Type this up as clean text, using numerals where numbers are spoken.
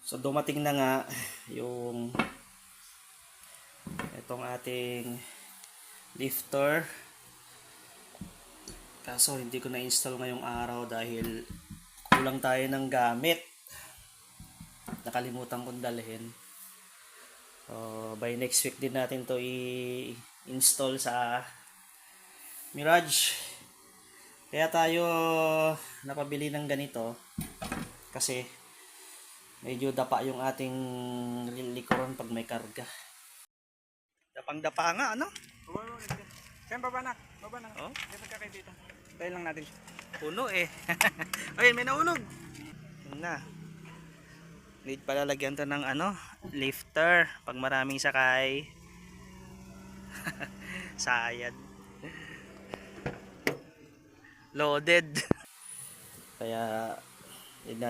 So dumating na nga yung itong ating lifter. Kaso hindi ko na-install ngayong araw dahil kulang tayo ng gamit. Nakalimutan kong dalhin. So, by next week din natin to i-install sa Mirage. Kaya tayo napabili ng ganito kasi medyo dapa yung ating likuran pag may karga. Dapang-dapa nga, ano? Kaya baba na. Oh? Hindi magkakay dito. Tayo lang natin. Puno eh. Ay, may naulog. Yun na. Need pala lagyan to ng ano, lifter pag maraming sakay. Sayad. Loaded. Kaya need natin